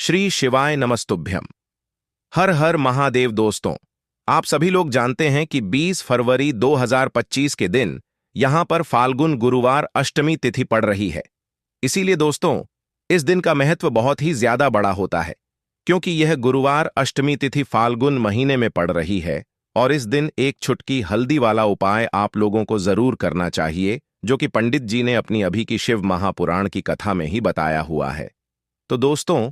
श्री शिवाय नमस्तुभ्यम। हर हर महादेव। दोस्तों, आप सभी लोग जानते हैं कि 20 फरवरी 2025 के दिन यहां पर फाल्गुन गुरुवार अष्टमी तिथि पड़ रही है। इसीलिए दोस्तों, इस दिन का महत्व बहुत ही ज्यादा बड़ा होता है, क्योंकि यह गुरुवार अष्टमी तिथि फाल्गुन महीने में पड़ रही है। और इस दिन एक छुटकी हल्दी वाला उपाय आप लोगों को जरूर करना चाहिए, जो कि पंडित जी ने अपनी अभी की शिव महापुराण की कथा में ही बताया हुआ है। तो दोस्तों,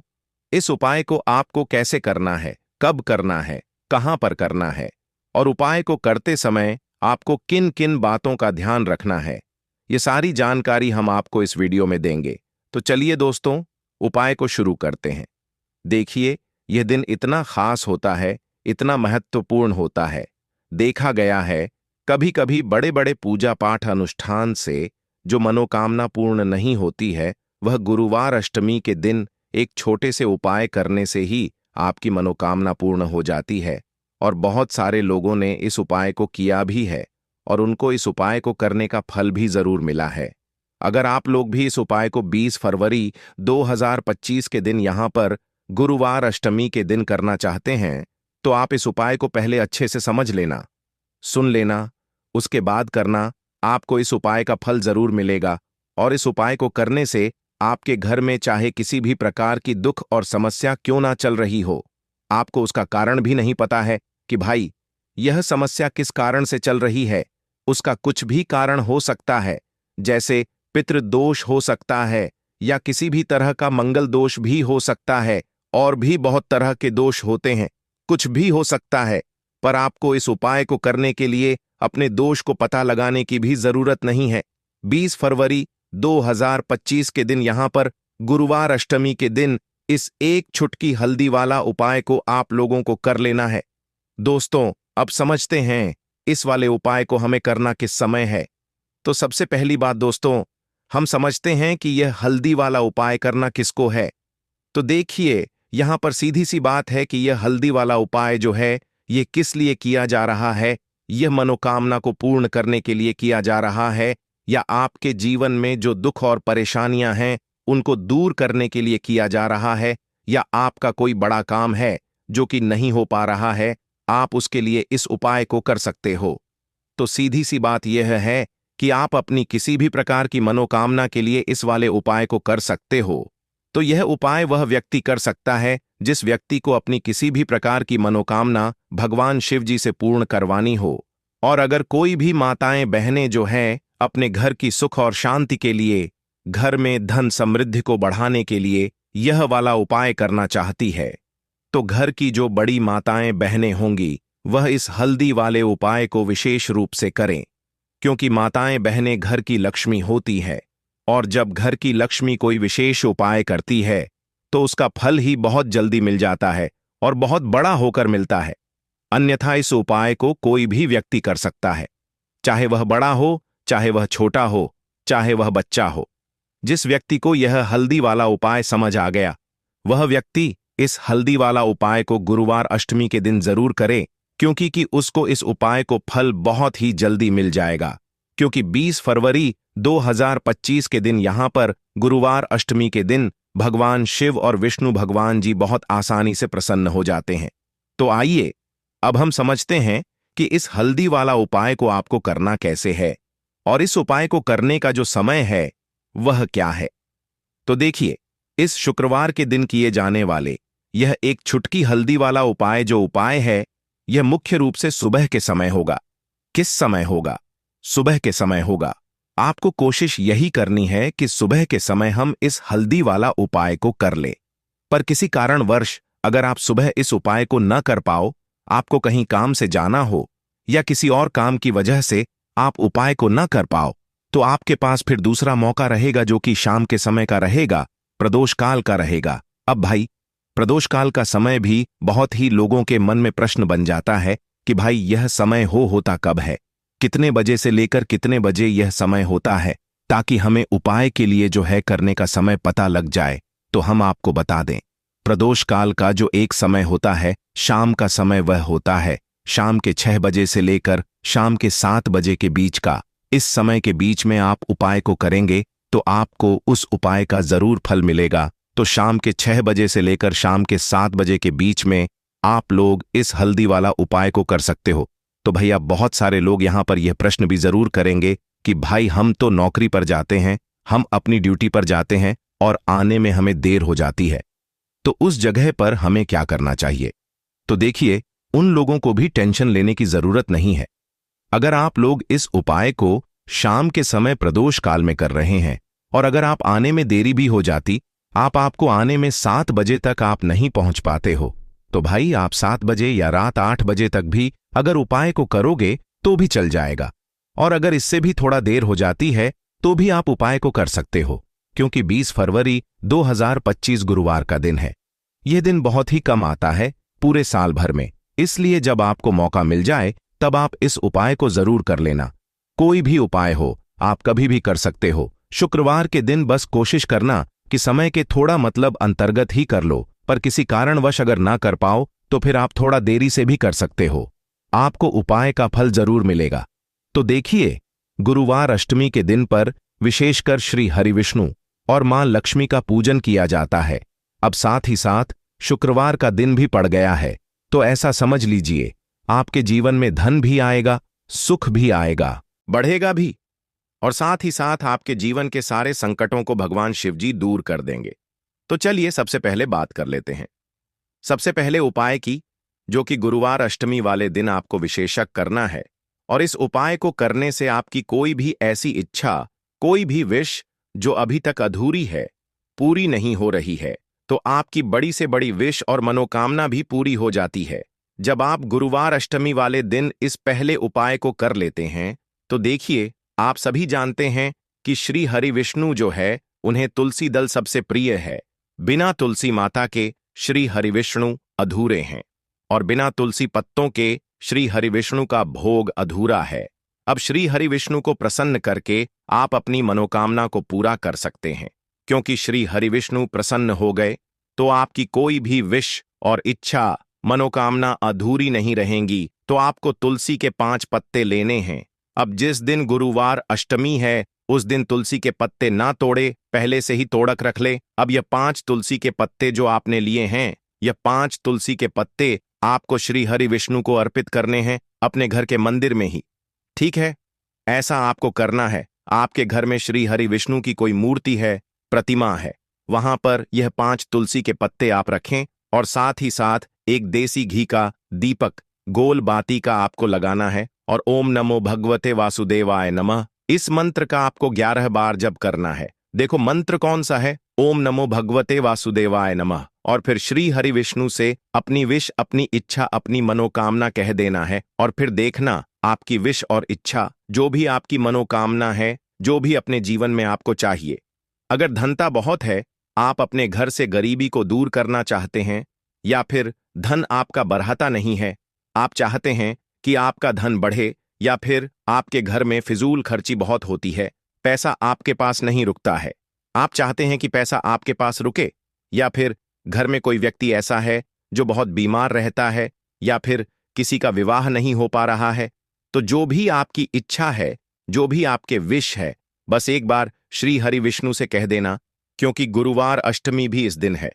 इस उपाय को आपको कैसे करना है, कब करना है, कहां पर करना है और उपाय को करते समय आपको किन किन बातों का ध्यान रखना है, ये सारी जानकारी हम आपको इस वीडियो में देंगे। तो चलिए दोस्तों, उपाय को शुरू करते हैं। देखिए, यह दिन इतना खास होता है, इतना महत्वपूर्ण होता है। देखा गया है, कभी कभी बड़े बड़े पूजा पाठ अनुष्ठान से जो मनोकामना पूर्ण नहीं होती है, वह गुरुवार अष्टमी के दिन एक छोटे से उपाय करने से ही आपकी मनोकामना पूर्ण हो जाती है। और बहुत सारे लोगों ने इस उपाय को किया भी है और उनको इस उपाय को करने का फल भी जरूर मिला है। अगर आप लोग भी इस उपाय को 20 फरवरी 2025 के दिन यहां पर गुरुवार अष्टमी के दिन करना चाहते हैं, तो आप इस उपाय को पहले अच्छे से समझ लेना, सुन लेना, उसके बाद करना। आपको इस उपाय का फल जरूर मिलेगा। और इस उपाय को करने से आपके घर में चाहे किसी भी प्रकार की दुख और समस्या क्यों ना चल रही हो, आपको उसका कारण भी नहीं पता है कि भाई यह समस्या किस कारण से चल रही है। उसका कुछ भी कारण हो सकता है, जैसे पितृदोष हो सकता है या किसी भी तरह का मंगल दोष भी हो सकता है, और भी बहुत तरह के दोष होते हैं, कुछ भी हो सकता है। पर आपको इस उपाय को करने के लिए अपने दोष को पता लगाने की भी जरूरत नहीं है। 20 फरवरी 2025 के दिन यहां पर गुरुवार अष्टमी के दिन इस एक छुटकी हल्दी वाला उपाय को आप लोगों को कर लेना है। दोस्तों, अब समझते हैं इस वाले उपाय को हमें करना किस समय है। तो सबसे पहली बात दोस्तों, हम समझते हैं कि यह हल्दी वाला उपाय करना किसको है। तो देखिए, यहां पर सीधी सी बात है कि यह हल्दी वाला उपाय जो है, यह किस लिए किया जा रहा है। यह मनोकामना को पूर्ण करने के लिए किया जा रहा है, या आपके जीवन में जो दुख और परेशानियां हैं उनको दूर करने के लिए किया जा रहा है, या आपका कोई बड़ा काम है जो कि नहीं हो पा रहा है, आप उसके लिए इस उपाय को कर सकते हो। तो सीधी सी बात यह है कि आप अपनी किसी भी प्रकार की मनोकामना के लिए इस वाले उपाय को कर सकते हो। तो यह उपाय वह व्यक्ति कर सकता है जिस व्यक्ति को अपनी किसी भी प्रकार की मनोकामना भगवान शिव जी से पूर्ण करवानी हो। और अगर कोई भी माताएं बहनें जो हैं अपने घर की सुख और शांति के लिए, घर में धन समृद्धि को बढ़ाने के लिए यह वाला उपाय करना चाहती है, तो घर की जो बड़ी माताएं बहनें होंगी वह इस हल्दी वाले उपाय को विशेष रूप से करें, क्योंकि माताएं बहनें घर की लक्ष्मी होती है। और जब घर की लक्ष्मी कोई विशेष उपाय करती है तो उसका फल ही बहुत जल्दी मिल जाता है और बहुत बड़ा होकर मिलता है। अन्यथा इस उपाय को कोई भी व्यक्ति कर सकता है, चाहे वह बड़ा हो, चाहे वह छोटा हो, चाहे वह बच्चा हो। जिस व्यक्ति को यह हल्दी वाला उपाय समझ आ गया, वह व्यक्ति इस हल्दी वाला उपाय को गुरुवार अष्टमी के दिन जरूर करे, क्योंकि उसको इस उपाय को फल बहुत ही जल्दी मिल जाएगा। क्योंकि 20 फरवरी 2025 के दिन यहां पर गुरुवार अष्टमी के दिन भगवान शिव और विष्णु भगवान जी बहुत आसानी से प्रसन्न हो जाते हैं। तो आइए अब हम समझते हैं कि इस हल्दी वाला उपाय को आपको करना कैसे है और इस उपाय को करने का जो समय है वह क्या है। तो देखिए, इस शुक्रवार के दिन किए जाने वाले यह एक छुटकी हल्दी वाला उपाय जो उपाय है, यह मुख्य रूप से सुबह के समय होगा। किस समय होगा? सुबह के समय होगा। आपको कोशिश यही करनी है कि सुबह के समय हम इस हल्दी वाला उपाय को कर ले। पर किसी कारणवश अगर आप सुबह इस उपाय को न कर पाओ, आपको कहीं काम से जाना हो या किसी और काम की वजह से आप उपाय को न कर पाओ, तो आपके पास फिर दूसरा मौका रहेगा जो कि शाम के समय का रहेगा, प्रदोष काल का रहेगा। अब भाई, प्रदोष काल का समय भी बहुत ही लोगों के मन में प्रश्न बन जाता है कि भाई यह समय होता कब है, कितने बजे से लेकर कितने बजे यह समय होता है, ताकि हमें उपाय के लिए जो है करने का समय पता लग जाए। तो हम आपको बता दें, प्रदोष काल का जो एक समय होता है, शाम का समय वह होता है शाम के 6 बजे से लेकर शाम के 7 बजे के बीच का। इस समय के बीच में आप उपाय को करेंगे तो आपको उस उपाय का जरूर फल मिलेगा तो शाम के 6 बजे से लेकर शाम के 7 बजे के बीच में आप लोग इस हल्दी वाला उपाय को कर सकते हो। तो भैया बहुत सारे लोग यहां पर यह प्रश्न भी जरूर करेंगे कि भाई हम तो नौकरी पर जाते हैं, हम अपनी ड्यूटी पर जाते हैं और आने में हमें देर हो जाती है, तो उस जगह पर हमें क्या करना चाहिए। तो देखिए, उन लोगों को भी टेंशन लेने की जरूरत नहीं है। अगर आप लोग इस उपाय को शाम के समय प्रदोष काल में कर रहे हैं और अगर आप आने में देरी भी हो जाती, आपको आने में 7 बजे तक आप नहीं पहुंच पाते हो, तो भाई आप 7 बजे या रात 8 बजे तक भी अगर उपाय को करोगे तो भी चल जाएगा। और अगर इससे भी थोड़ा देर हो जाती है तो भी आप उपाय को कर सकते हो, क्योंकि 20 फरवरी 2025 गुरुवार का दिन है। यह दिन बहुत ही कम आता है पूरे साल भर में, इसलिए जब आपको मौका मिल जाए तब आप इस उपाय को जरूर कर लेना। कोई भी उपाय हो, आप कभी भी कर सकते हो। शुक्रवार के दिन बस कोशिश करना कि समय के थोड़ा मतलब अंतर्गत ही कर लो, पर किसी कारणवश अगर ना कर पाओ तो फिर आप थोड़ा देरी से भी कर सकते हो। आपको उपाय का फल जरूर मिलेगा। तो देखिए, गुरुवार अष्टमी के दिन पर विशेषकर श्री हरिविष्णु और मां लक्ष्मी का पूजन किया जाता है। अब साथ ही साथ शुक्रवार का दिन भी पड़ गया है, तो ऐसा समझ लीजिए आपके जीवन में धन भी आएगा, सुख भी आएगा, बढ़ेगा भी, और साथ ही साथ आपके जीवन के सारे संकटों को भगवान शिवजी दूर कर देंगे। तो चलिए सबसे पहले बात कर लेते हैं। सबसे पहले उपाय की, जो कि गुरुवार अष्टमी वाले दिन आपको विशेषक करना है, और इस उपाय को करने से आपकी कोई भी ऐसी इच्छा, कोई भी विश जो अभी तक अधूरी है, पूरी नहीं हो रही है, तो आपकी बड़ी से बड़ी विश और मनोकामना भी पूरी हो जाती है। जब आप गुरुवार अष्टमी वाले दिन इस पहले उपाय को कर लेते हैं, तो देखिए, आप सभी जानते हैं कि श्री हरि विष्णु जो है उन्हें तुलसी दल सबसे प्रिय है। बिना तुलसी माता के श्री हरि विष्णु अधूरे हैं, और बिना तुलसी पत्तों के श्री हरि विष्णु का भोग अधूरा है। अब श्री हरि विष्णु को प्रसन्न करके आप अपनी मनोकामना को पूरा कर सकते हैं, क्योंकि श्री हरि विष्णु प्रसन्न हो गए तो आपकी कोई भी विश और इच्छा, मनोकामना अधूरी नहीं रहेंगी। तो आपको तुलसी के 5 पत्ते लेने हैं। अब जिस दिन गुरुवार अष्टमी है उस दिन तुलसी के पत्ते ना तोड़े, पहले से ही तोड़क रख ले। अब यह 5 तुलसी के पत्ते जो आपने लिए हैं, यह 5 तुलसी के पत्ते आपको श्री हरि विष्णु को अर्पित करने हैं अपने घर के मंदिर में ही। ठीक है, ऐसा आपको करना है। आपके घर में श्री हरि विष्णु की कोई मूर्ति है, प्रतिमा है, वहां पर यह 5 तुलसी के पत्ते आप रखें, और साथ ही साथ एक देसी घी का दीपक गोल बाती का आपको लगाना है, और ओम नमो भगवते वासुदेवाय नमः इस मंत्र का आपको 11 बार जप करना है। देखो मंत्र कौन सा है, ओम नमो भगवते वासुदेवाय नमः, और फिर श्री हरि विष्णु से अपनी विश, अपनी इच्छा, अपनी मनोकामना कह देना है, और फिर देखना आपकी विश और इच्छा, जो भी आपकी मनोकामना है, जो भी अपने जीवन में आपको चाहिए। अगर धनता बहुत है, आप अपने घर से गरीबी को दूर करना चाहते हैं, या फिर धन आपका बढ़ाता नहीं है, आप चाहते हैं कि आपका धन बढ़े, या फिर आपके घर में फिजूल खर्ची बहुत होती है, पैसा आपके पास नहीं रुकता है, आप चाहते हैं कि पैसा आपके पास रुके, या फिर घर में कोई व्यक्ति ऐसा है जो बहुत बीमार रहता है, या फिर किसी का विवाह नहीं हो पा रहा है, तो जो भी आपकी इच्छा है, जो भी आपके विश है, बस एक बार श्री हरि विष्णु से कह देना, क्योंकि गुरुवार अष्टमी भी इस दिन है।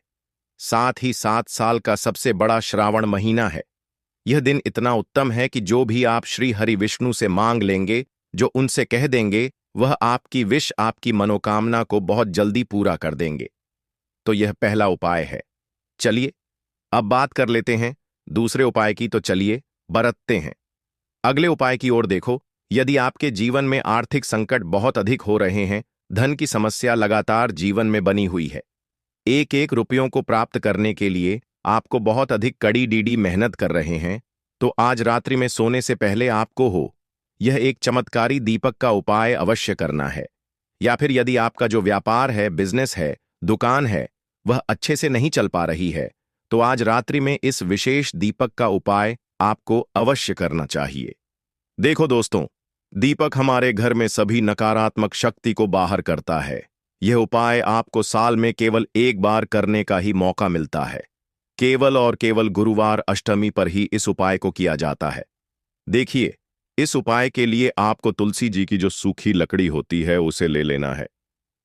साथ ही 7 साल का सबसे बड़ा श्रावण महीना है। यह दिन इतना उत्तम है कि जो भी आप श्री हरि विष्णु से मांग लेंगे, जो उनसे कह देंगे, वह आपकी विश, आपकी मनोकामना को बहुत जल्दी पूरा कर देंगे। तो यह पहला उपाय है। चलिए अब बात कर लेते हैं दूसरे उपाय की। तो चलिए बरतते हैं अगले उपाय की ओर। देखो, यदि आपके जीवन में आर्थिक संकट बहुत अधिक हो रहे हैं, धन की समस्या लगातार जीवन में बनी हुई है, एक एक रुपयों को प्राप्त करने के लिए आपको बहुत अधिक कड़ी डीडी मेहनत कर रहे हैं, तो आज रात्रि में सोने से पहले आपको यह एक चमत्कारी दीपक का उपाय अवश्य करना है। या फिर यदि आपका जो व्यापार है, बिजनेस है, दुकान है, वह अच्छे से नहीं चल पा रही है, तो आज रात्रि में इस विशेष दीपक का उपाय आपको अवश्य करना चाहिए। देखो दोस्तों, दीपक हमारे घर में सभी नकारात्मक शक्ति को बाहर करता है। यह उपाय आपको साल में केवल एक बार करने का ही मौका मिलता है। केवल और केवल गुरुवार अष्टमी पर ही इस उपाय को किया जाता है। देखिए, इस उपाय के लिए आपको तुलसी जी की जो सूखी लकड़ी होती है उसे ले लेना है।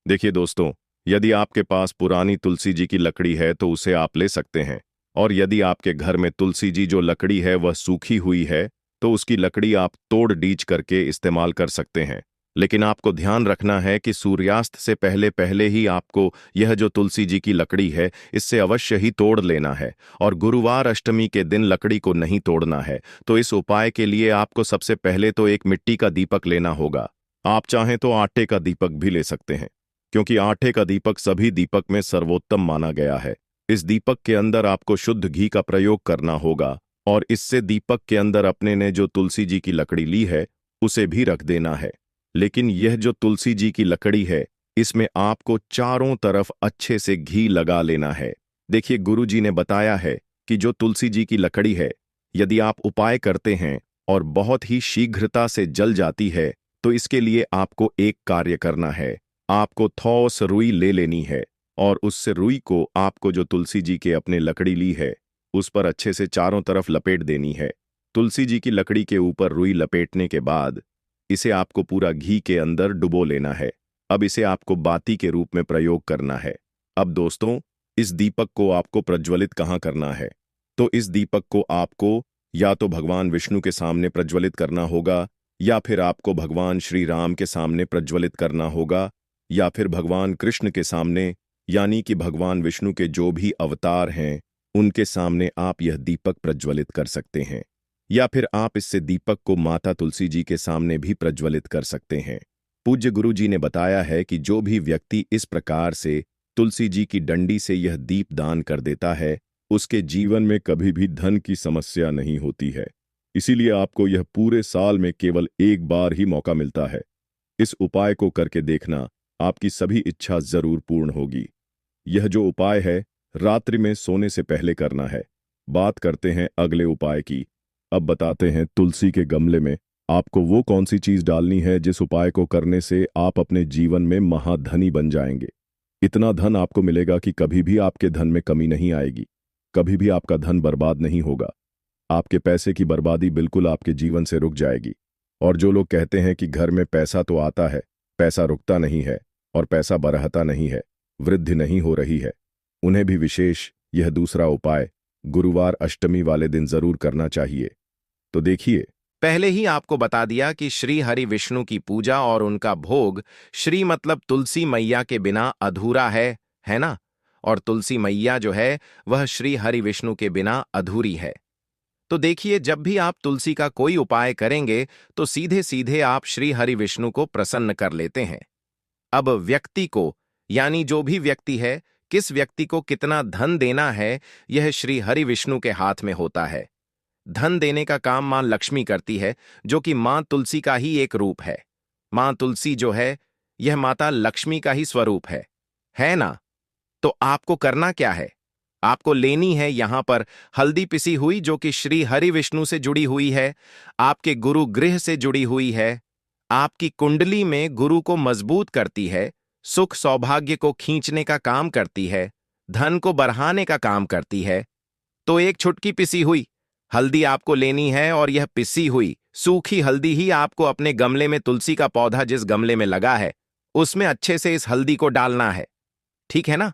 देखिए दोस्तों, यदि आपके पास पुरानी तुलसी जी की लकड़ी है तो उसे आप ले सकते हैं, और यदि आपके घर में तुलसी जी जो लकड़ी है वह सूखी हुई है तो उसकी लकड़ी आप तोड़ डीच करके इस्तेमाल कर सकते हैं। लेकिन आपको ध्यान रखना है कि सूर्यास्त से पहले पहले ही आपको यह जो तुलसी जी की लकड़ी है इससे अवश्य ही तोड़ लेना है, और गुरुवार अष्टमी के दिन लकड़ी को नहीं तोड़ना है। तो इस उपाय के लिए आपको सबसे पहले तो एक मिट्टी का दीपक लेना होगा। आप चाहें तो आटे का दीपक भी ले सकते हैं, क्योंकि आटे का दीपक सभी दीपक में सर्वोत्तम माना गया है। इस दीपक के अंदर आपको शुद्ध घी का प्रयोग करना होगा, और इससे दीपक के अंदर अपने ने जो तुलसी जी की लकड़ी ली है उसे भी रख देना है। लेकिन यह जो तुलसी जी की लकड़ी है इसमें आपको चारों तरफ अच्छे से घी लगा लेना है। देखिए, गुरु जी ने बताया है कि जो तुलसी जी की लकड़ी है, यदि आप उपाय करते हैं और बहुत ही शीघ्रता से जल जाती है तो इसके लिए आपको एक कार्य करना है। आपको ठोस रुई ले लेनी है, और उससे रुई को आपको जो तुलसी जी के अपने लकड़ी ली है उस पर अच्छे से चारों तरफ लपेट देनी है। तुलसी जी की लकड़ी के ऊपर रुई लपेटने के बाद इसे आपको पूरा घी के अंदर डुबो लेना है। अब इसे आपको बाती के रूप में प्रयोग करना है। अब दोस्तों, इस दीपक को आपको प्रज्वलित कहाँ करना है? तो इस दीपक को आपको या तो भगवान विष्णु के सामने प्रज्वलित करना होगा, या फिर आपको भगवान श्री राम के सामने प्रज्वलित करना होगा, या फिर भगवान कृष्ण के सामने, यानी कि भगवान विष्णु के जो भी अवतार हैं उनके सामने आप यह दीपक प्रज्वलित कर सकते हैं। या फिर आप इससे दीपक को माता तुलसी जी के सामने भी प्रज्वलित कर सकते हैं। पूज्य गुरु जी ने बताया है कि जो भी व्यक्ति इस प्रकार से तुलसी जी की डंडी से यह दीप दान कर देता है उसके जीवन में कभी भी धन की समस्या नहीं होती है। इसीलिए आपको यह पूरे साल में केवल एक बार ही मौका मिलता है। इस उपाय को करके देखना, आपकी सभी इच्छा जरूर पूर्ण होगी। यह जो उपाय है रात्रि में सोने से पहले करना है। बात करते हैं अगले उपाय की। अब बताते हैं तुलसी के गमले में आपको वो कौन सी चीज डालनी है जिस उपाय को करने से आप अपने जीवन में महाधनी बन जाएंगे। इतना धन आपको मिलेगा कि कभी भी आपके धन में कमी नहीं आएगी, कभी भी आपका धन बर्बाद नहीं होगा। आपके पैसे की बर्बादी बिल्कुल आपके जीवन से रुक जाएगी। और जो लोग कहते हैं कि घर में पैसा तो आता है, पैसा रुकता नहीं है और पैसा बरहता नहीं है, वृद्धि नहीं हो रही है, उन्हें भी विशेष यह दूसरा उपाय गुरुवार अष्टमी वाले दिन जरूर करना चाहिए। तो देखिए, पहले ही आपको बता दिया कि श्री हरि विष्णु की पूजा और उनका भोग श्री मतलब तुलसी मैया के बिना अधूरा है ना? और तुलसी मैया जो है वह श्री हरि विष्णु के बिना अधूरी है। तो देखिए, जब भी आप तुलसी का कोई उपाय करेंगे तो सीधे सीधे आप श्री हरि विष्णु को प्रसन्न कर लेते हैं। अब व्यक्ति को, यानी जो भी व्यक्ति है, किस व्यक्ति को कितना धन देना है यह श्री हरि विष्णु के हाथ में होता है। धन देने का काम मां लक्ष्मी करती है, जो कि मां तुलसी का ही एक रूप है। मां तुलसी जो है यह माता लक्ष्मी का ही स्वरूप है ना? तो आपको करना क्या है? आपको लेनी है यहां पर हल्दी पिसी हुई, जो कि श्री हरि विष्णु से जुड़ी हुई है, आपके गुरु गृह से जुड़ी हुई है, आपकी कुंडली में गुरु को मजबूत करती है, सुख सौभाग्य को खींचने का काम करती है, धन को बढ़ाने का काम करती है। तो एक छुटकी पिसी हुई हल्दी आपको लेनी है, और यह पिसी हुई सूखी हल्दी ही आपको अपने गमले में, तुलसी का पौधा जिस गमले में लगा है उसमें अच्छे से इस हल्दी को डालना है। ठीक है ना?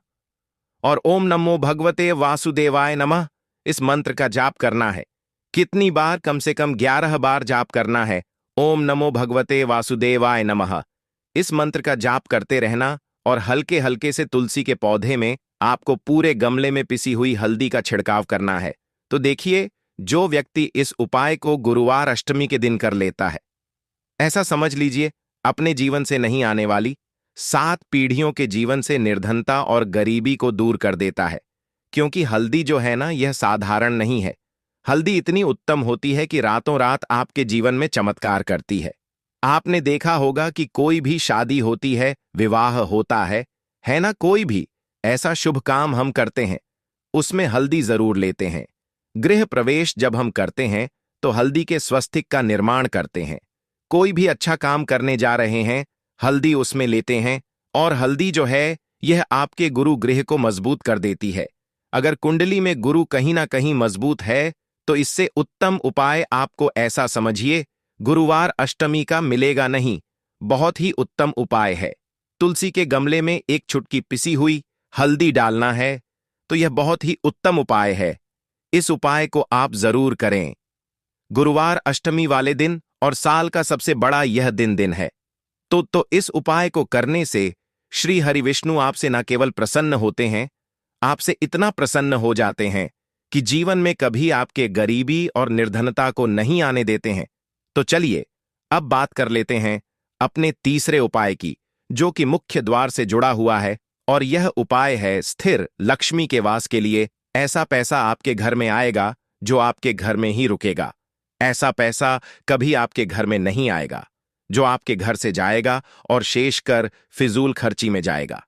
और ओम नमो भगवते वासुदेवाय नमः इस मंत्र का जाप करना है। कितनी बार? कम से कम 11 बार जाप करना है। ओम नमो भगवते वासुदेवाय नमः इस मंत्र का जाप करते रहना, और हल्के हल्के से तुलसी के पौधे में आपको पूरे गमले में पिसी हुई हल्दी का छिड़काव करना है। तो देखिए, जो व्यक्ति इस उपाय को गुरुवार अष्टमी के दिन कर लेता है, ऐसा समझ लीजिए अपने जीवन से नहीं आने वाली 7 पीढ़ियों के जीवन से निर्धनता और गरीबी को दूर कर देता है। क्योंकि हल्दी जो है ना, यह साधारण नहीं है। हल्दी इतनी उत्तम होती है कि रातों रात आपके जीवन में चमत्कार करती है। आपने देखा होगा कि कोई भी शादी होती है, विवाह होता है ना? कोई भी ऐसा शुभ काम हम करते हैं उसमें हल्दी जरूर लेते हैं। गृह प्रवेश जब हम करते हैं तो हल्दी के स्वस्तिक का निर्माण करते हैं। कोई भी अच्छा काम करने जा रहे हैं, हल्दी उसमें लेते हैं। और हल्दी जो है यह आपके गुरु गृह को मजबूत कर देती है। अगर कुंडली में गुरु कहीं ना कहीं मजबूत है तो इससे उत्तम उपाय आपको, ऐसा समझिए, गुरुवार अष्टमी का मिलेगा नहीं। बहुत ही उत्तम उपाय है। तुलसी के गमले में एक चुटकी पिसी हुई हल्दी डालना है। तो यह बहुत ही उत्तम उपाय है। इस उपाय को आप जरूर करें। गुरुवार अष्टमी वाले दिन और साल का सबसे बड़ा यह दिन है। तो इस उपाय को करने से श्री हरि विष्णु आपसे न केवल प्रसन्न होते हैं, आपसे इतना प्रसन्न हो जाते हैं कि जीवन में कभी आपके गरीबी और निर्धनता को नहीं आने देते हैं। तो चलिए अब बात कर लेते हैं अपने तीसरे उपाय की, जो कि मुख्य द्वार से जुड़ा हुआ है। और यह उपाय है स्थिर लक्ष्मी के वास के लिए। ऐसा पैसा आपके घर में आएगा जो आपके घर में ही रुकेगा। ऐसा पैसा कभी आपके घर में नहीं आएगा जो आपके घर से जाएगा और शेष कर फिजूल खर्ची में जाएगा।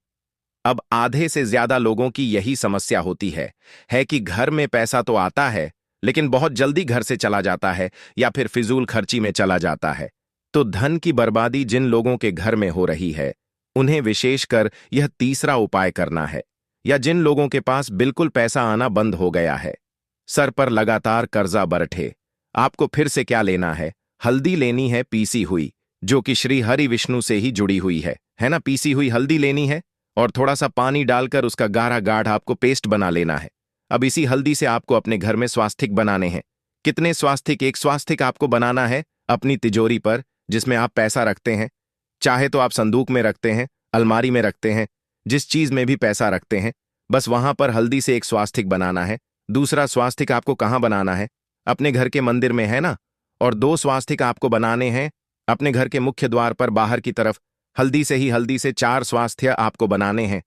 अब आधे से ज्यादा लोगों की यही समस्या होती है कि घर में पैसा तो आता है लेकिन बहुत जल्दी घर से चला जाता है या फिर फिजूल खर्ची में चला जाता है। तो धन की बर्बादी जिन लोगों के घर में हो रही है उन्हें विशेषकर यह तीसरा उपाय करना है। या जिन लोगों के पास बिल्कुल पैसा आना बंद हो गया है, सर पर लगातार कर्जा बरठे, आपको फिर से क्या लेना है? हल्दी लेनी है पीसी हुई, जो कि श्री हरि विष्णु से ही जुड़ी हुई है ना। पीसी हुई हल्दी लेनी है और थोड़ा सा पानी डालकर उसका गाढ़ा गाढ़ आपको पेस्ट बना लेना है। अब इसी हल्दी से आपको अपने घर में स्वास्तिक बनाने हैं। कितने स्वास्तिक? एक स्वास्तिक आपको बनाना है अपनी तिजोरी पर, जिसमें आप पैसा रखते हैं। चाहे तो आप संदूक में रखते हैं, अलमारी में रखते हैं, जिस चीज में भी पैसा रखते हैं, बस वहां पर हल्दी से एक स्वास्तिक बनाना है। दूसरा स्वास्तिक आपको कहां बनाना है? अपने घर के मंदिर में, है ना। और 2 स्वास्तिक आपको बनाने हैं अपने घर के मुख्य द्वार पर बाहर की तरफ। हल्दी से 4 स्वास्थ्य आपको बनाने हैं।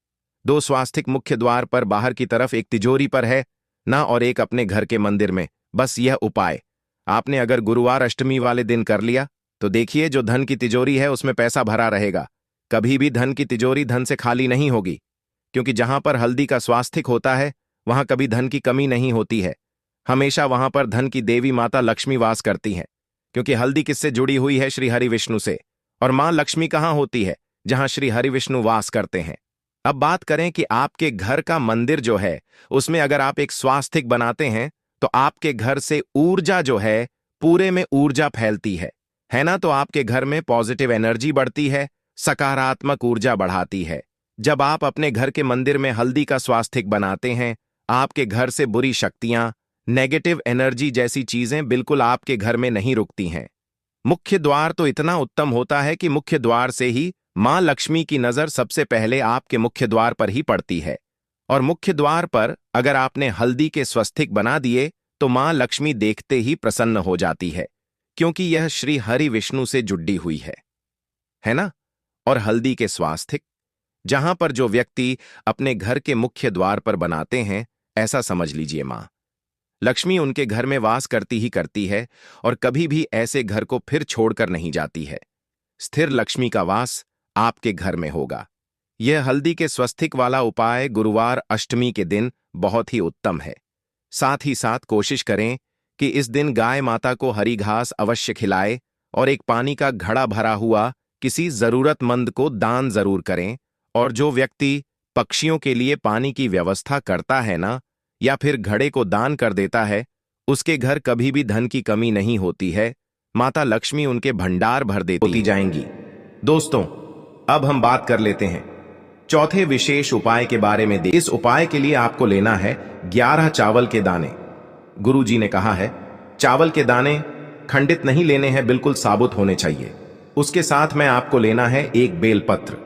2 स्वास्तिक मुख्य द्वार पर बाहर की तरफ, एक तिजोरी पर है ना, और एक अपने घर के मंदिर में। बस यह उपाय आपने अगर गुरुवार अष्टमी वाले दिन कर लिया तो देखिए जो धन की तिजोरी है उसमें पैसा भरा रहेगा। कभी भी धन की तिजोरी धन से खाली नहीं होगी, क्योंकि जहां पर हल्दी का स्वास्तिक होता है वहां कभी धन की कमी नहीं होती है। हमेशा वहां पर धन की देवी माता लक्ष्मी वास करती हैं, क्योंकि हल्दी किससे जुड़ी हुई है? श्री हरि विष्णु से। और मां लक्ष्मी कहां होती है? जहां श्री हरि विष्णु वास करते हैं। अब बात करें कि आपके घर का मंदिर जो है उसमें अगर आप एक स्वास्तिक बनाते हैं तो आपके घर से ऊर्जा जो है, पूरे में ऊर्जा फैलती है ना। तो आपके घर में पॉजिटिव एनर्जी बढ़ती है, सकारात्मक ऊर्जा बढ़ाती है। जब आप अपने घर के मंदिर में हल्दी का स्वास्तिक बनाते हैं, आपके घर से बुरी शक्तियां, नेगेटिव एनर्जी जैसी चीजें बिल्कुल आपके घर में नहीं रुकती हैं। मुख्य द्वार तो इतना उत्तम होता है कि मुख्य द्वार से ही मां लक्ष्मी की नजर सबसे पहले आपके मुख्य द्वार पर ही पड़ती है। और मुख्य द्वार पर अगर आपने हल्दी के स्वास्तिक बना दिए तो मां लक्ष्मी देखते ही प्रसन्न हो जाती है, क्योंकि यह श्री हरि विष्णु से जुड़ी हुई है ना। और हल्दी के स्वास्तिक जहां पर जो व्यक्ति अपने घर के मुख्य द्वार पर बनाते हैं, ऐसा समझ लीजिए मां लक्ष्मी उनके घर में वास करती ही करती है और कभी भी ऐसे घर को फिर छोड़कर नहीं जाती है। स्थिर लक्ष्मी का वास आपके घर में होगा। यह हल्दी के स्वास्तिक वाला उपाय गुरुवार अष्टमी के दिन बहुत ही उत्तम है। साथ ही साथ कोशिश करें कि इस दिन गाय माता को हरी घास अवश्य खिलाए और एक पानी का घड़ा भरा हुआ किसी जरूरतमंद को दान जरूर करें। और जो व्यक्ति पक्षियों के लिए पानी की व्यवस्था करता है ना, या फिर घड़े को दान कर देता है, उसके घर कभी भी धन की कमी नहीं होती है। माता लक्ष्मी उनके भंडार भर देती होती जाएंगी। दोस्तों, अब हम बात कर लेते हैं चौथे विशेष उपाय के बारे में। इस उपाय के लिए आपको लेना है 11 चावल के दाने। गुरु जी ने कहा है चावल के दाने खंडित नहीं लेने हैं, बिल्कुल साबुत होने चाहिए। उसके साथ में आपको लेना है एक बेलपत्र।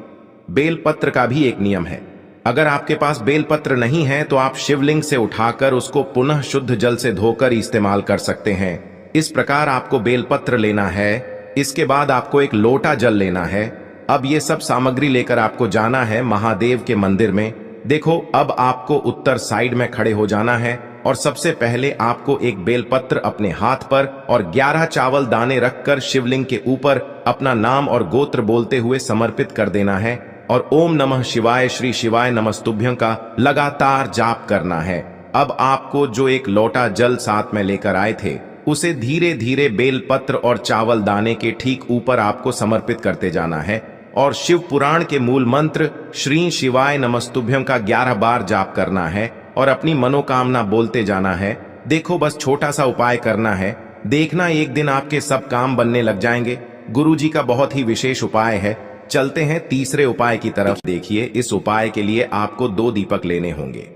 बेलपत्र का भी एक नियम है, अगर आपके पास बेलपत्र नहीं है तो आप शिवलिंग से उठाकर उसको पुनः शुद्ध जल से धोकर इस्तेमाल कर सकते हैं। इस प्रकार आपको बेलपत्र लेना है। इसके बाद आपको एक लोटा जल लेना है। अब ये सब सामग्री लेकर आपको जाना है महादेव के मंदिर में। देखो, अब आपको उत्तर साइड में खड़े हो जाना है और सबसे पहले आपको एक बेलपत्र अपने हाथ पर और 11 चावल दाने रखकर शिवलिंग के ऊपर अपना नाम और गोत्र बोलते हुए समर्पित कर देना है और ओम नमः शिवाय श्री शिवाय नमस्तुभ्यं का लगातार जाप करना है। अब आपको जो एक लोटा जल साथ में लेकर आए थे उसे धीरे धीरे बेलपत्र और चावल दाने के ठीक ऊपर आपको समर्पित करते जाना है और शिव पुराण के मूल मंत्र श्री शिवाय नमस्तुभ्यं का 11 बार जाप करना है और अपनी मनोकामना बोलते जाना है। देखो, बस छोटा सा उपाय करना है, देखना एक दिन आपके सब काम बनने लग जाएंगे। गुरु जी का बहुत ही विशेष उपाय है। चलते हैं तीसरे उपाय की तरफ। देखिए, इस उपाय के लिए आपको 2 दीपक लेने होंगे।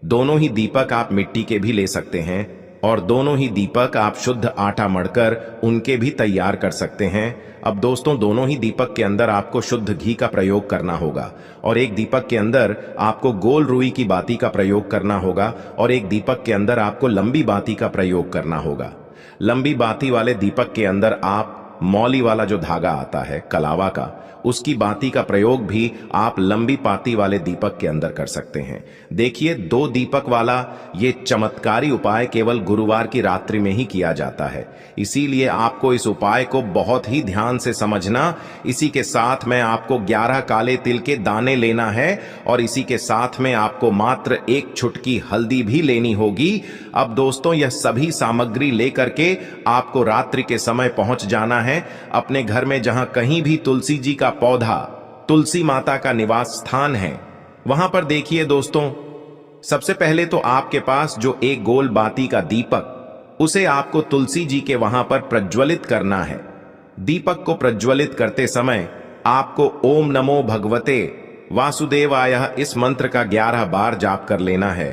दोनों ही दीपक आप मिट्टी के भी ले सकते हैं और दोनों ही दीपक आप शुद्ध आटा मढ़कर उनके भी तैयार कर सकते हैं। अब दोस्तों, दोनों ही दीपक के अंदर आपको शुद्ध घी का प्रयोग करना होगा और एक दीपक के अंदर आपको गोल रुई की बाती का प्रयोग करना होगा और एक दीपक के अंदर आपको लंबी बाती का प्रयोग करना होगा। लंबी बाती वाले दीपक के अंदर आप मौली वाला जो धागा आता है कलावा का, उसकी बाती का प्रयोग भी आप लंबी पाती वाले दीपक के अंदर कर सकते हैं। देखिए, 2 दीपक वाला ये चमत्कारी उपाय केवल गुरुवार की रात्रि में ही किया जाता है, इसीलिए आपको इस उपाय को बहुत ही ध्यान से समझना। इसी के साथ में आपको 11 काले तिल के दाने लेना है और इसी के साथ में आपको मात्र 1 चुटकी हल्दी भी लेनी होगी। अब दोस्तों, यह सभी सामग्री लेकर के आपको रात्रि के समय पहुंच जाना है अपने घर में, जहां कहीं भी तुलसी जी का पौधा, तुलसी माता का निवास स्थान है, वहां पर देखिए दोस्तों, सबसे पहले तो आपके पास जो एक गोल बाती का दीपक, उसे आपको तुलसी जी के वहां पर प्रज्वलित करना है। दीपक को प्रज्वलित करते समय आपको ओम नमो भगवते वासुदेवाय इस मंत्र का 11 बार जाप कर लेना है।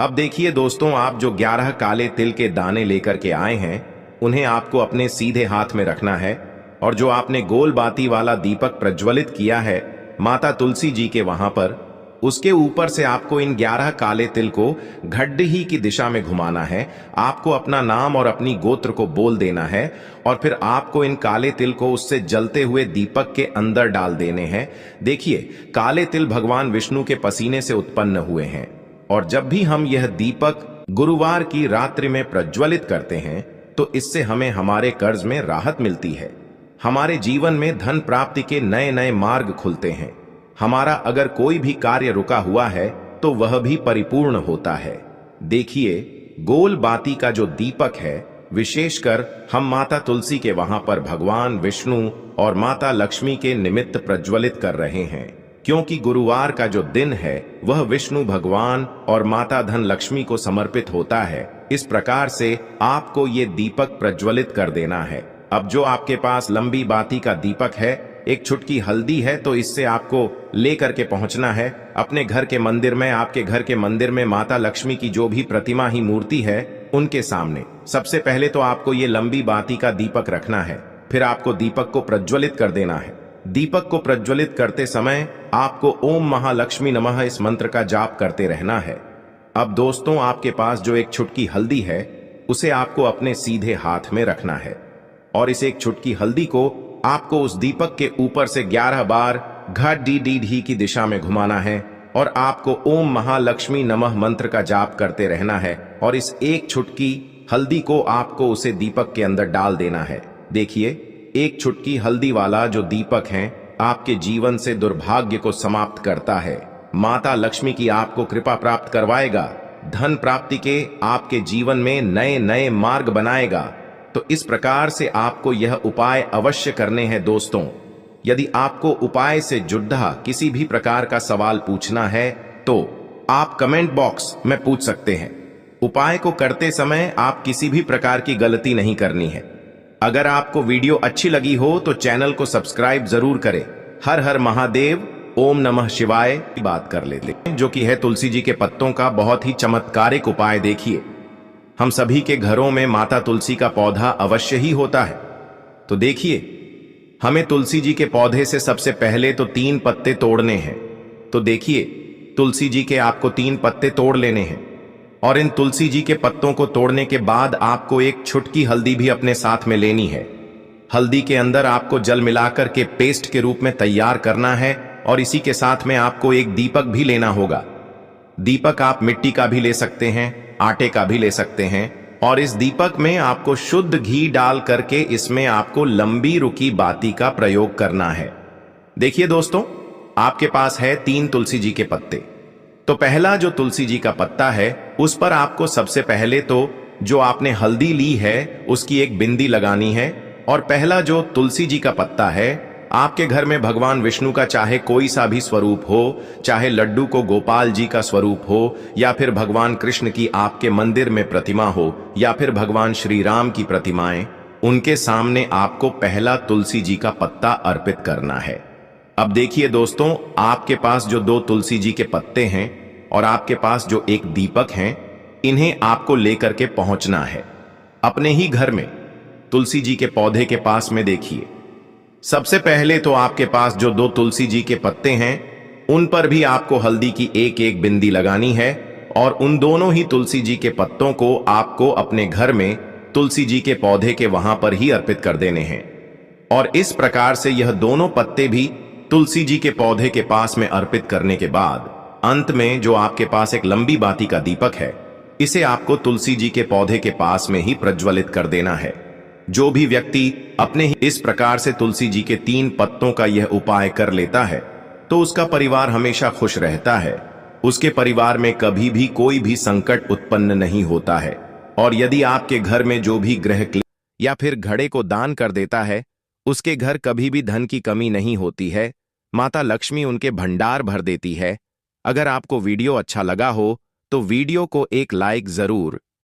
अब देखिए दोस्तों, आप जो 11 काले तिल के दाने लेकर के आए हैं, उन्हें आपको अपने सीधे हाथ में रखना है और जो आपने गोल बाती वाला दीपक प्रज्वलित किया है माता तुलसी जी के वहां पर, उसके ऊपर से आपको इन 11 काले तिल को घड्डी की दिशा में घुमाना है। आपको अपना नाम और अपनी गोत्र को बोल देना है और फिर आपको इन काले तिल को उससे जलते हुए दीपक के अंदर डाल देने हैं। देखिए, काले तिल भगवान विष्णु के पसीने से उत्पन्न हुए हैं और जब भी हम यह दीपक गुरुवार की रात्रि में प्रज्वलित करते हैं तो इससे हमें हमारे कर्ज में राहत मिलती है, हमारे जीवन में धन प्राप्ति के नए नए मार्ग खुलते हैं, हमारा अगर कोई भी कार्य रुका हुआ है तो वह भी परिपूर्ण होता है। देखिए, गोल बाती का जो दीपक है, विशेषकर हम माता तुलसी के वहां पर भगवान विष्णु और माता लक्ष्मी के निमित्त प्रज्वलित कर रहे हैं, क्योंकि गुरुवार का जो दिन है वह विष्णु भगवान और माता धन लक्ष्मी को समर्पित होता है। इस प्रकार से आपको ये दीपक प्रज्वलित कर देना है। अब जो आपके पास लंबी बाती का दीपक है, एक चुटकी हल्दी है, तो इससे आपको लेकर के पहुंचना है अपने घर के मंदिर में। आपके घर के मंदिर में माता लक्ष्मी की जो भी प्रतिमा ही मूर्ति है, उनके सामने सबसे पहले तो आपको ये लंबी बाती का दीपक रखना है। फिर आपको दीपक को प्रज्वलित कर देना है। दीपक को प्रज्वलित करते समय आपको ओम महालक्ष्मी नमः इस मंत्र का जाप करते रहना है। अब दोस्तों, आपके पास जो एक चुटकी हल्दी है, उसे आपको अपने सीधे हाथ में रखना है और इस एक चुटकी हल्दी को आपको उस दीपक के ऊपर से 11 बार घ-डी-डी-ढी की दिशा में घुमाना है और आपको ओम महालक्ष्मी नमः मंत्र का जाप करते रहना है और इस एक चुटकी हल्दी को आपको उसे दीपक के अंदर डाल देना है। देखिए, एक चुटकी हल्दी वाला जो दीपक है आपके जीवन से दुर्भाग्य को समाप्त करता है, माता लक्ष्मी की आपको कृपा प्राप्त करवाएगा, धन प्राप्ति के आपके जीवन में नए नए मार्ग बनाएगा। तो इस प्रकार से आपको यह उपाय अवश्य करने हैं दोस्तों। यदि आपको उपाय से जुड़ा किसी भी प्रकार का सवाल पूछना है तो आप कमेंट बॉक्स में पूछ सकते हैं। उपाय को करते समय आप किसी भी प्रकार की गलती नहीं करनी है। अगर आपको वीडियो अच्छी लगी हो तो चैनल को सब्सक्राइब जरूर करें। हर हर महादेव, ओम नमः शिवाय की बात कर लेते हैं, जो कि है तुलसी जी के पत्तों का बहुत ही चमत्कारिक उपाय। देखिए, हम सभी के घरों में माता तुलसी का पौधा अवश्य ही होता है। तो देखिए, हमें तुलसी जी के पौधे से सबसे पहले तो 3 पत्ते तोड़ने हैं। तो देखिए, तुलसी जी के आपको 3 पत्ते तोड़ लेने हैं और इन तुलसी जी के पत्तों को तोड़ने के बाद आपको एक चुटकी हल्दी भी अपने साथ में लेनी है। हल्दी के अंदर आपको जल मिलाकर के पेस्ट के रूप में तैयार करना है और इसी के साथ में आपको एक दीपक भी लेना होगा। दीपक आप मिट्टी का भी ले सकते हैं, आटे का भी ले सकते हैं और इस दीपक में आपको शुद्ध घी डाल करके इसमें आपको लंबी रुकी बाती का प्रयोग करना है। देखिए दोस्तों, आपके पास है 3 तुलसी जी के पत्ते। तो पहला जो तुलसी जी का पत्ता है, उस पर आपको सबसे पहले तो जो आपने हल्दी ली है उसकी एक बिंदी लगानी है और पहला जो तुलसी जी का पत्ता है, आपके घर में भगवान विष्णु का चाहे कोई सा भी स्वरूप हो, चाहे लड्डू को गोपाल जी का स्वरूप हो या फिर भगवान कृष्ण की आपके मंदिर में प्रतिमा हो या फिर भगवान श्री राम की प्रतिमाएं, उनके सामने आपको पहला तुलसी जी का पत्ता अर्पित करना है। अब देखिए दोस्तों, आपके पास जो 2 तुलसी जी के पत्ते हैं और आपके पास जो एक दीपक हैं, इन्हें आपको लेकर के पहुंचना है अपने ही घर में। तुलसी जी के पौधे के पास में देखिए, सबसे पहले तो आपके पास जो 2 तुलसी जी के पत्ते हैं, उन पर भी आपको हल्दी की एक एक बिंदी लगानी है और उन दोनों ही तुलसी जी के पत्तों को आपको अपने घर में तुलसी जी के पौधे के वहां पर ही अर्पित कर देने हैं। और इस प्रकार से यह दोनों पत्ते भी तुलसी जी के पौधे के पास में अर्पित करने के बाद अंत में जो आपके पास एक लंबी बाती का दीपक है, इसे आपको तुलसी जी के पौधे के पास में ही प्रज्वलित कर देना है। जो भी व्यक्ति अपने ही इस प्रकार से तुलसी जी के 3 पत्तों का यह उपाय कर लेता है, तो उसका परिवार हमेशा खुश रहता है। उसके परिवार में कभी भी कोई भी संकट उत्पन्न नहीं होता है। और यदि आपके घर में जो भी ग्रह या फिर घड़े को दान कर देता है, उसके घर कभी भी धन की कमी नहीं होती है। माता लक्ष्मी उनके भंडार भर देती है। अगर आपको वीडियो अच्छा लगा हो तो वीडियो को एक लाइक जरूर